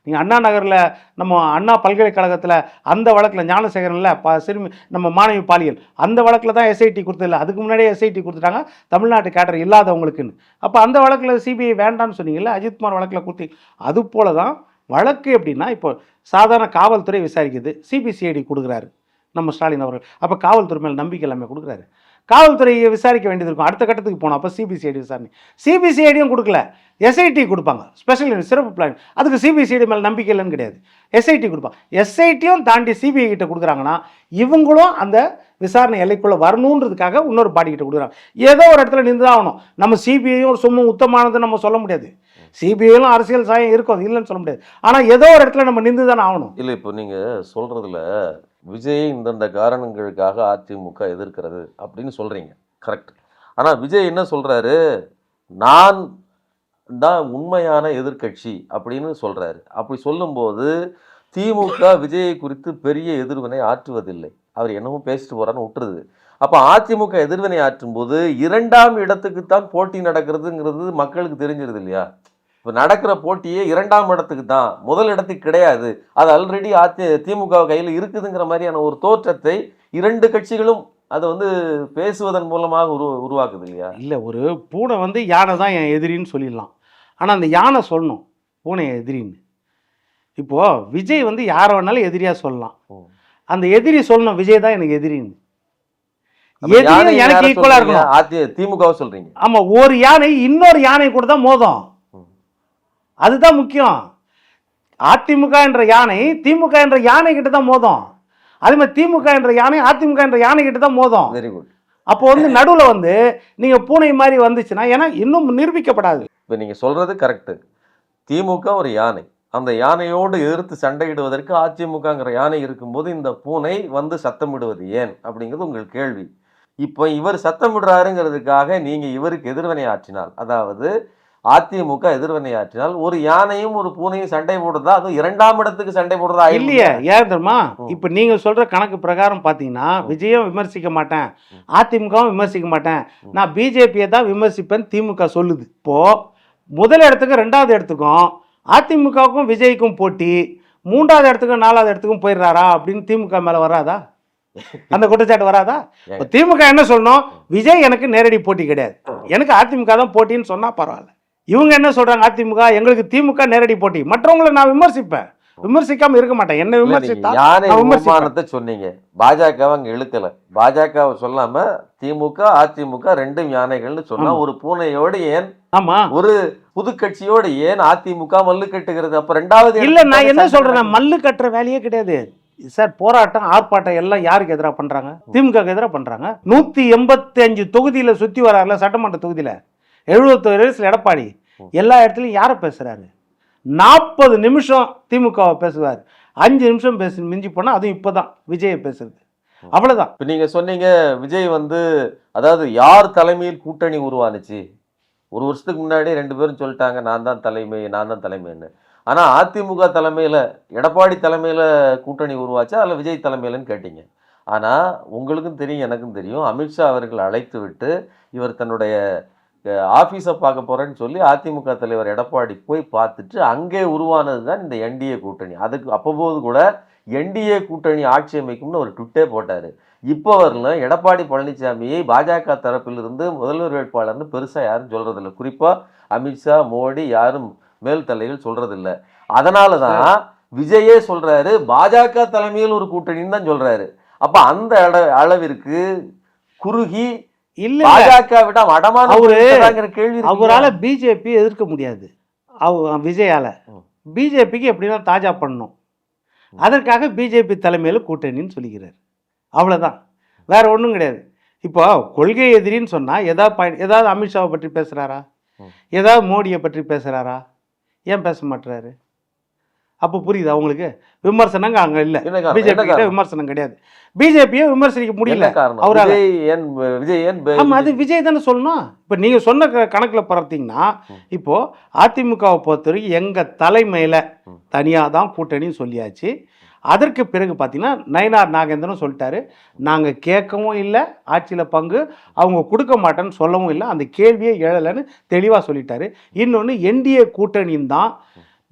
நீங்கள் அண்ணா நகரில் நம்ம அண்ணா பல்கலைக்கழகத்தில் அந்த வழக்கில் ஞானசேகரனில் சிறுமி நம்ம மாணவி பாலியல் அந்த வழக்கில் தான் எஸ்ஐடி கொடுத்ததில்ல, அதுக்கு முன்னாடியே எஸ்ஐடி கொடுத்துட்டாங்க தமிழ்நாட்டு கேடர் இல்லாதவங்களுக்குன்னு. அப்போ அந்த வழக்கில் சிபிஐ வேண்டான்னு சொன்னீங்கல்ல, அஜித்குமார் வழக்கில் கொடுத்தீங்க. அது போல தான் வழக்கு எப்படின்னா, இப்போ சாதாரண காவல்துறை விசாரிக்குது, சிபிசிஐடி கொடுக்குறாரு நம்ம ஸ்டாலின் அவர்கள். அப்போ காவல்துறை மேலே நம்பிக்கை எல்லாமே கொடுக்குறாரு. காவல்துறையை விசாரிக்க வேண்டியது இருக்கும், அடுத்த கட்டத்துக்கு போனோம். அப்போ சிபிசிஐடி விசாரணை. சிபிசிஐடியும் கொடுக்கல, எஸ்ஐடி கொடுப்பாங்க, ஸ்பெஷல் சிறப்பு பிளான். அதுக்கு சிபிசிஐடி மேலே நம்பிக்கை இல்லைன்னு கிடையாது, எஸ்ஐடி கொடுப்பாங்க. எஸ்ஐடியும் தாண்டி சிபிஐ கிட்ட கொடுக்குறாங்கன்னா இவங்களும் அந்த விசாரணை எல்லைக்குள்ளே வரணுன்றதுக்காக இன்னொரு பாடி கிட்ட கொடுக்குறாங்க. ஏதோ ஒரு இடத்துல நின்று தான் ஆகணும். நம்ம சிபிஐயும் சும்மா உத்தமானது நம்ம சொல்ல முடியாது. சிபிஐலும் அரசியல் சாயம் இருக்கும், அது இல்லைன்னு சொல்ல முடியாது. ஆனால் ஏதோ ஒரு இடத்துல நம்ம நின்று தானே ஆகணும். இல்லை, இப்போ நீங்கள் சொல்கிறதுல விஜய் இந்தந்த காரணங்களுக்காக அதிமுக எதிர்க்கிறது அப்படின்னு சொல்கிறீங்க, கரெக்ட். ஆனால் விஜய் என்ன சொல்கிறாரு, நான் தான் உண்மையான எதிர்க்கட்சி அப்படின்னு சொல்கிறாரு. அப்படி சொல்லும்போது திமுக விஜயை குறித்து பெரிய எதிர்வினை ஆற்றுவதில்லை, அவர் என்னமோ பேசிட்டு போகிறான்னு விட்டுருது. அப்போ அதிமுக எதிர்வினை ஆற்றும் போது 2ஆம் இடத்துக்கு தான் போட்டி நடக்கிறதுங்கிறது மக்களுக்கு தெரிஞ்சிருது இல்லையா? இப்போ நடக்கிற போட்டியே 2ஆம் இடத்துக்கு தான், முதல் இடத்துக்கு கிடையாது. அது ஆல்ரெடி திமுக கையில் இருக்குதுங்கிற மாதிரியான ஒரு தோற்றத்தை 2 கட்சிகளும் அதை வந்து பேசுவதன் மூலமாக உருவாக்குது இல்லையா? இல்லை, ஒரு பூனை யானை தான் என் எதிரின்னு சொல்லிடலாம். ஆனால் அந்த யானை சொல்லணும் பூனை எதிரின்னு. இப்போது விஜய் யாரை வேணாலும் எதிரியாக சொல்லலாம். அந்த எதிரி சொல்லணும் விஜய் தான் எனக்கு எதிரின்னு. எதிரியும் எனக்கு ஈக்குவலாக இருக்கணும். திமுகவை சொல்கிறீங்க. ஆமாம், ஒரு யானை இன்னொரு யானை கூட தான் மோதும், அதுதான் முக்கியம். அதிமுக என்ற யானை திமுக என்ற யானை கிட்ட தான் மோதும். அதே மாதிரி திமுக என்ற யானை அதிமுக என்ற யானை கிட்ட தான் மோதும். Very good. அப்போ நடுவில் நீங்கள் பூனை மாதிரி வந்துச்சுன்னா, ஏன்னா இன்னும் நிரூபிக்கப்படாது. இப்போ நீங்கள் சொல்கிறது கரெக்டு. திமுக ஒரு யானை, அந்த யானையோடு எதிர்த்து சண்டையிடுவதற்கு அதிமுகங்கிற யானை இருக்கும்போது இந்த பூனை சத்தமிடுவது ஏன் அப்படிங்கிறது உங்கள் கேள்வி. இப்போ இவர் சத்தமிடுறாருங்கிறதுக்காக நீங்கள் இவருக்கு எதிர்வினை ஆற்றினால், அதாவது அதிமுக எதிர்வினை ஆற்றினால், ஒரு யானையும் ஒரு பூனையும் சண்டை போடுறதா, அதுவும் 2ஆம் இடத்துக்கு சண்டை போடுறதா இல்லையா? ஏன் தெரியுமா? இப்போ நீங்க சொல்ற கணக்கு பிரகாரம் பார்த்தீங்கன்னா விஜயும் விமர்சிக்க மாட்டேன், அதிமுகவும் விமர்சிக்க மாட்டேன், நான் பிஜேபியை தான் விமர்சிப்பேன் திமுக சொல்லுது. இப்போ முதல் இடத்துக்கும் 2வது இடத்துக்கும் அதிமுகவுக்கும் விஜய்க்கும் போட்டி, 3வது இடத்துக்கும் 4வது இடத்துக்கும் போயிடுறாரா அப்படின்னு திமுக மேல வராதா? அந்த குற்றச்சாட்டு வராதா? திமுக என்ன சொல்லணும், விஜய் எனக்கு நேரடி போட்டி கிடையாது, எனக்கு அதிமுக தான் போட்டின்னு சொன்னா பரவாயில்ல. இவங்க என்ன சொல்றாங்க, அதிமுக எங்களுக்கு திமுக நேரடி போட்டி, மற்றவங்களை நான் விமர்சிப்பேன், விமர்சிக்காம இருக்க மாட்டேன். என்ன விமர்சித்தா விமர்சனத்தை சொன்னீங்க, பாஜகவை அங்க இழுக்கல, பாஜகவை சொல்லாம திமுக அதிமுக 2 யானைகள்னு சொன்னா ஒரு பூனையோடு ஏன், ஆமா, ஒரு புது கட்சியோடு ஏன் அதிமுக மல்லு கட்டுகிறது? அப்ப 2வது இல்ல, நான் என்ன சொல்றேன், மல்லு கட்டுற வேலையே கிடையாது சார். போராட்டம் ஆர்ப்பாட்டம் எல்லாம் யாருக்கு எதிராக பண்றாங்க? திமுக எதிராக பண்றாங்க. 185 தொகுதியில சுத்தி வராருல, சட்டமன்ற தொகுதியில 71 வயசுல எடப்பாடி எல்லா இடத்துலயும் யாரை பேசுறாரு? 40 நிமிஷம் திமுகவை பேசுவார், 5 நிமிஷம் பேச மிஞ்சி போனா அதுவும் இப்பதான் விஜயை பேசுறது, அவ்வளவுதான். இப்ப நீங்க சொன்னீங்க விஜய் அதாவது யார் தலைமையில் கூட்டணி உருவானுச்சு, ஒரு வருஷத்துக்கு முன்னாடி 2 பேரும் சொல்லிட்டாங்க நான் தான் தலைமைன்னு. ஆனா அதிமுக தலைமையில எடப்பாடி தலைமையில கூட்டணி உருவாச்சா அல்ல விஜய் தலைமையிலன்னு கேட்டீங்க. ஆனா உங்களுக்கும் தெரியும் எனக்கும் தெரியும் அமித்ஷா அவர்கள் அழைத்து விட்டு இவர் தன்னுடைய ஆஃபீஸை பார்க்க போறேன்னு சொல்லி அதிமுக தலைவர் எடப்பாடி போய் பார்த்துட்டு அங்கே உருவானது தான் இந்த என்டிஏ கூட்டணி. அதுக்கு அப்போது கூட என்டிஏ கூட்டணி ஆட்சி அமைக்கும்னு ஒரு ட்விட்டே போட்டார். இப்போ வரலும் எடப்பாடி பழனிசாமியை பாஜக தரப்பிலிருந்து முதல்வர் வேட்பாளர்னு பெருசாக யாரும் சொல்றதில்லை. குறிப்பாக அமித்ஷா மோடி யாரும் மேல் தலைகள் சொல்றதில்ல. அதனால தான் விஜயே சொல்றாரு பாஜக தலைமையில் ஒரு கூட்டணின்னு தான் சொல்றாரு. அப்ப அந்த அளவிற்கு குறுகி இல்ல பாஜக விட அடமான கேள்வி அவரால பிஜேபி எதிர்க்க முடியாது. விஜயால பிஜேபிக்கு எப்படின்னா தாஜா பண்ணணும். அதற்காக பிஜேபி தலைமையில் கூட்டணின்னு சொல்லிக்கிறார். அவ்வளோதான், வேற ஒன்றும் கிடையாது. இப்போ கொள்கை எதிரின்னு சொன்னால் ஏதாவது அமித்ஷாவை பற்றி பேசுகிறாரா, ஏதாவது மோடியை பற்றி பேசுகிறாரா? ஏன் பேச மாட்டுறாரு? அப்போ புரியுதா உங்களுக்கு? விமர்சனங்க அங்கே இல்லை, பிஜேபி கிட்ட விமர்சனம் கிடையாது. பிஜேபியை விமர்சிக்க முடியல அவரால். ஆமாம், அது விஜய் தானே சொல்லணும். இப்போ நீங்கள் சொன்ன கணக்கில் பார்த்தீங்கன்னா இப்போ அதிமுகவை பொறுத்தவரைக்கும் எங்கள் தலைமையில் தனியாக தான் கூட்டணின்னு சொல்லியாச்சு. அதற்கு பிறகு பார்த்தீங்கன்னா நயினார் நாகேந்திரன் சொல்லிட்டாரு, நாங்கள் கேட்கவும் இல்லை, ஆட்சியில் பங்கு அவங்க கொடுக்க மாட்டேன்னு சொல்லவும் இல்லை, அந்த கேள்வியே எழலைன்னு தெளிவாக சொல்லிட்டாரு. இன்னொன்று என்டிஏ கூட்டணின்னு தான்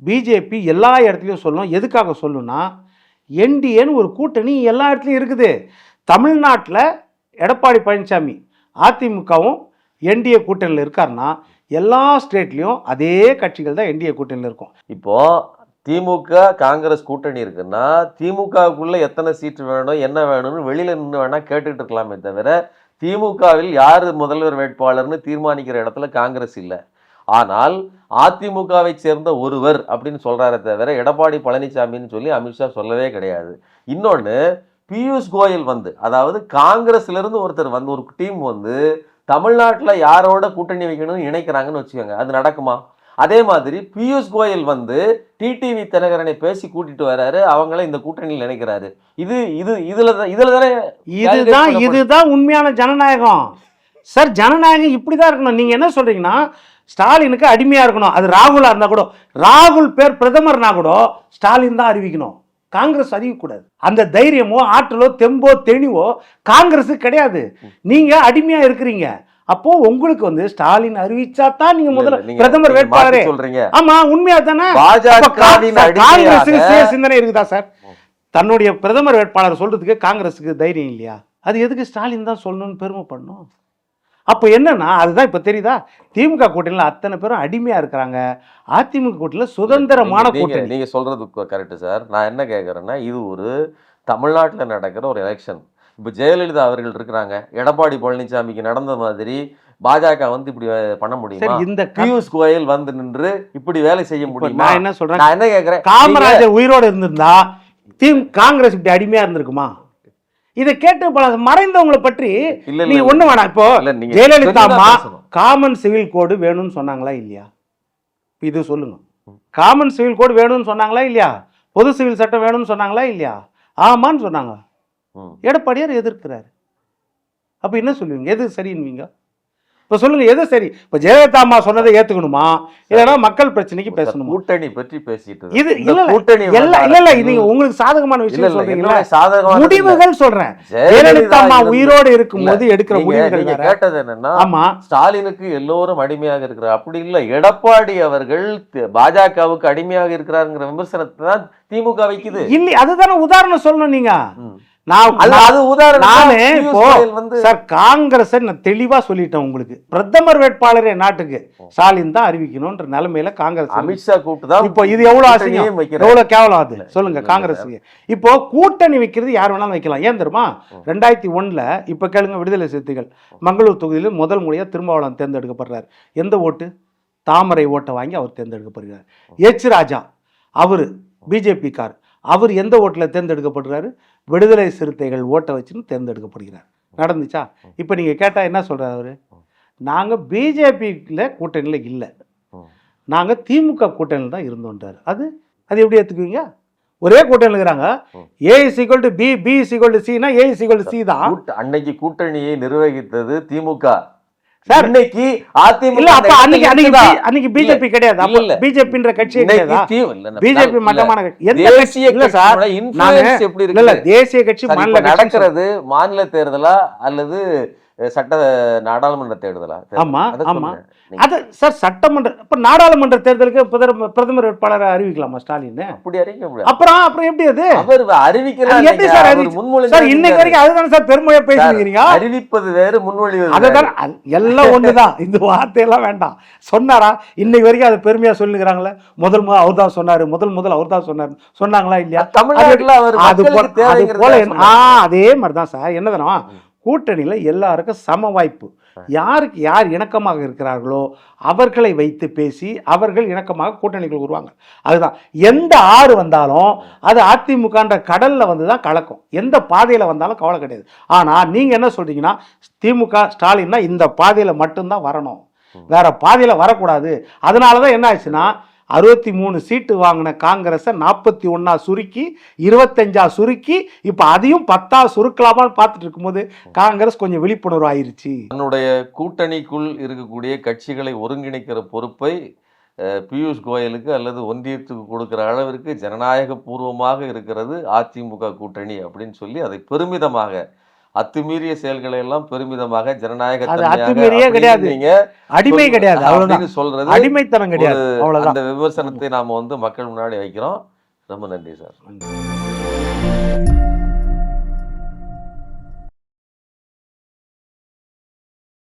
பிஜேபி எல்லா இடத்துலையும் சொல்லணும். எதுக்காக சொல்லணும்னா என்டிஏன்னு ஒரு கூட்டணி எல்லா இடத்துலையும் இருக்குது. தமிழ்நாட்டில் எடப்பாடி பழனிசாமி அதிமுகவும் என்டிஏ கூட்டணியில் இருக்காருன்னா எல்லா ஸ்டேட்லேயும் அதே கட்சிகள் தான் என்டிஏ கூட்டணியில் இருக்கும். இப்போது திமுக காங்கிரஸ் கூட்டணி இருக்குன்னா திமுகவுக்குள்ள எத்தனை சீட்டு வேணும் என்ன வேணும்னு வெளியில நின்று வேணா கேட்டுட்டு இருக்கலாமே தவிர திமுகவில் யார் முதல்வர் வேட்பாளர்னு தீர்மானிக்கிற இடத்துல காங்கிரஸ் இல்லை. ஆனால் அதிமுகவை சேர்ந்த ஒருவர் அப்படின்னு சொல்றாரே தவிர எடப்பாடி பழனிசாமின்னு சொல்லி அமித்ஷா சொல்லவே கிடையாது. இன்னொன்று, பியூஷ் கோயல் அதாவது காங்கிரஸ்ல இருந்து ஒருத்தர் ஒரு டீம் தமிழ்நாட்டில் யாரோட கூட்டணி வைக்கணும்னு நினைக்கிறாங்கன்னு வச்சுக்கோங்க, அது நடக்குமா? அதே மாதிரி பியூஷ் கோயல் டிடிவி தினகரனை பேசி கூட்டிட்டு வராரு, அவங்கள இந்த கூட்டணியில் நினைக்கிறாரு. இதுதான் உண்மையான ஜனநாயகம் சார். ஜனநாயகம் இப்படிதான் இருக்கணும். நீங்க என்ன சொல்றீங்கன்னா ஸ்டாலினுக்கு அடிமையா இருக்கணும். அது ராகுலா இருந்தா கூட, ராகுல் பேர் பிரதமர்னா கூட ஸ்டாலின் தான் அறிவிக்கணும், காங்கிரஸ் அறிவிக்கக்கூடாது. அந்த தைரியமோ ஆற்றலோ தெம்போ தெளிவோ காங்கிரஸ் கிடையாது. நீங்க அடிமையா இருக்கிறீங்க. அப்போ உங்களுக்கு ஸ்டாலின் அறிவிச்சா தான் நீங்க முதல்ல பிரதமர் வேட்பாளரே சொல்றீங்க. ஆமா, உண்மையா தானே? காங்கிரஸுக்கு சுய சிந்தனை இருக்குதா சார்? தன்னுடைய பிரதமர் வேட்பாளர் சொல்றதுக்கு காங்கிரஸுக்கு தைரியம் இல்லையா? அது எதுக்கு ஸ்டாலின் தான் சொல்லணும்னு பெருமை பண்ணும்? அப்போ என்னன்னா அதுதான் இப்போ தெரியுதா, திமுக கூட்டணியில் அத்தனை பேரும் அடிமையா இருக்கிறாங்க, அதிமுக கூட்டணியில் சுதந்திரமான கூட்டணி. நீங்க சொல்றது கரெக்ட் சார். நான் என்ன கேட்கறேன்னா, இது ஒரு தமிழ்நாட்டில் நடக்கிற ஒரு எலெக்ஷன். இப்போ ஜெயலலிதா அவர்கள் இருக்கிறாங்க, எடப்பாடி பழனிசாமிக்கு நடந்த மாதிரி பாஜக இப்படி பண்ண முடியுமா? இந்த பியூஷ் கோயல் நின்று இப்படி வேலை செய்ய முடியுமா? நான் என்ன சொல்றேன், நான் என்ன கேட்கிறேன், காமராஜர் உயிரோடு இருந்திருந்தா காங்கிரஸ் இப்படி அடிமையா இருந்திருக்குமா? இதை கேட்டு மறைந்தவங்களை பற்றி நீங்க ஒண்ணு வேணாம். இப்போ ஜெயலலிதா அம்மா காமன் சிவில் கோடு வேணும்னு சொன்னாங்களா இல்லையா? இது சொல்லுங்க. காமன் சிவில் கோடு வேணும்னு சொன்னாங்களா இல்லையா? பொது சிவில் சட்டம் வேணும்னு சொன்னாங்களா இல்லையா? ஆமான்னு சொன்னாங்க. எடப்பாடியார் எதிர்க்கிறாரு. அப்ப என்ன சொல்லுவீங்க? எது சரின்னுவீங்க? இப்ப சொல்லுங்க, எது சரி? இப்ப ஜெயலலிதா அம்மா சொன்னதை ஏத்துக்கணுமா, இல்லைன்னா மக்கள் பிரச்சனைக்கு பேசணுமா? கூட்டணி பற்றி பேசிட்டு இது இல்ல நீங்க உங்களுக்கு சாதகமான விஷயம் சொல்றீங்களா? முடிவுகள் சொல்றேன். ஜெயலலிதா அம்மா உயிரோடு இருக்கும் போது எடுக்கிற முடிவுகள் கேட்டது என்னன்னா, ஆமா ஸ்டாலினுக்கு எல்லோரும் அடிமையாக இருக்கிறார், அப்படி இல்ல எடப்பாடி அவர்கள் பாஜகவுக்கு அடிமையாக இருக்கிறாருங்கிற விமர்சனத்தை தான் திமுக வைக்குது. இல்ல, அதுதானே உதாரணம் சொல்லணும் நீங்க. காங்கிரஸ் நான் தெளிவா சொல்லிட்டேன் உங்களுக்கு, பிரதமர் வேட்பாளரே நாட்டுக்கு ஸ்டாலின் தான் அறிவிக்கணும்ன்ற நிலைமையில காங்கிரஸ் அமித்ஷா கூப்பிட்டு இப்போ இது எவ்வளவு அசிங்கம், எவ்வளவு கேவலம் அது சொல்லுங்க காங்கிரஸுக்கு. இப்போ கூட்டணி வைக்கிறது யார் வேணாலும் வைக்கலாம். ஏன் தெரியுமா? 2001 இப்ப கேளுங்க, விடுதலை சிறுத்தைகள் மங்களூர் தொகுதியில் முதல் முறையா திருமாவளவன் தேர்ந்தெடுக்கப்படுறாரு. எந்த ஓட்டு? தாமரை ஓட்டை வாங்கி அவர் தேர்ந்தெடுக்கப்படுகிறார். எச் ராஜா அவரு பிஜேபி கார், அவர் எந்த ஓட்டில் தேர்ந்தெடுக்கப்படுறாரு? விடுதலை சிறுத்தைகள் ஓட்டை வச்சுன்னு தேர்ந்தெடுக்கப்படுகிறார். நடந்துச்சா? இப்போ நீங்கள் கேட்டால் என்ன சொல்கிறார் அவர்? நாங்கள் பிஜேபியில் கூட்டணியில் இல்லை, நாங்கள் திமுக கூட்டணியில் தான் இருந்தோன்றார். அது எப்படி ஏற்றுக்குவீங்க? ஒரே கூட்டணியில் இருக்கிறாங்க. A=B, B=C னா A=C தான். அன்னைக்கு கூட்டணியை நிர்வகித்தது திமுக. சார், இன்னைக்கு அதிமுக இல்ல அப்ப அந்த இடத்துல இருக்குதா? அன்னைக்கு பிஜேபி கிடையாது. இல்ல, இல்ல. பிஜேபின்ற கட்சியே இன்னைக்கு கிடையாதா? பிஜேபி மட்டமான கட்சி. எந்த தேசிய கட்சி இல்ல சார். கட்சியோட influence எப்படி இல்ல இல்ல, இருக்கு? தேசிய கட்சி சரி, மாநில இப்ப கட்சி நடக்கிறது மாநில தேர்தலா அல்லது சட்ட நாடாளுமன்ற தேர்தலா? ஆமா, அதை ஆமா. சொல்லுங்க. நீங்க அது சார் சட்டமன்ற இப்ப நாடாளுமன்ற தேர்தலுக்கு பிரதமர் வேட்பாளரை அறிவிக்கலாமா ஸ்டாலின்? அப்படி அறிவிக்க முடியாது. அப்புறம் எப்படி அது? அவர் அறிவிக்கிறார். அது எப்படி சார் சார் இன்னைக்கு வரைக்கும் அதுதான் சார் பெருமையா பேசிக்கிறீங்க. அறிவிப்பது வேறு, முன்மொழிவது அதுதான் எல்லாம் ஒண்ணுதான். இந்த வார்த்தையெல்லாம் வேண்டாம். சொன்னாரா? இன்னைக்கு வரைக்கும் அதை பெருமையா சொல்லுகிறாங்களே. முதல் அவர் தான் சொன்னாரு, முதல் அவர் தான் சொன்னாரு. சொன்னாங்களா இல்லையா? தமிழ்நாட்டுல அவர் அது மக்களுக்கு போல தேவைங்கிறத அதே மாதிரிதான் சார். என்னதுன்னா கூட்டணியில எல்லாருக்கும் சம வாய்ப்பு. யாருக்கு யார் இணக்கமாக இருக்கிறார்களோ அவர்களை வைத்து பேசி அவர்கள் இணக்கமாக கூட்டணிகள் உருவாங்க. அதுதான் எந்த ஆறு வந்தாலும் அது அதிமுகன்ற கடல்ல வந்து தான் கலக்கும். எந்த பாதையில வந்தாலும் கவலை கிடையாது. ஆனா நீங்க என்ன சொல்றீங்கன்னா திமுக ஸ்டாலின்னா இந்த பாதையில மட்டும்தான் வரணும், வேற பாதையில வரக்கூடாது. அதனாலதான் என்ன ஆச்சுன்னா 63 சீட்டு வாங்கின காங்கிரஸை 41 சுருக்கி 25 சுருக்கி இப்ப அதையும் 10 சுருக்கலாமான்னு பார்த்துட்டு இருக்கும்போது காங்கிரஸ் கொஞ்சம் விழிப்புணர்வு ஆயிருச்சு. தன்னுடைய கூட்டணிக்குள் இருக்கக்கூடிய கட்சிகளை ஒருங்கிணைக்கிற பொறுப்பை பியூஷ் கோயலுக்கு அல்லது ஒன்றியத்துக்கு கொடுக்கிற அளவிற்கு ஜனநாயக பூர்வமாக இருக்கிறது அதிமுக கூட்டணி அப்படின்னு சொல்லி அதை பெருமிதமாக அத்துமீறிய செயல்களை எல்லாம் பெருமிதமாக ஜனநாயக அத்துமீறியே கிடையாது, அடிமை கிடையாது, அவ்வளவுதான் சொல்றது, அடிமைத்தனம் கிடையாது. அவ்வளவுதான். அந்த விமர்சனத்தை நாம மக்கள் முன்னாடி வைக்கிறோம். ரொம்ப நன்றி சார்.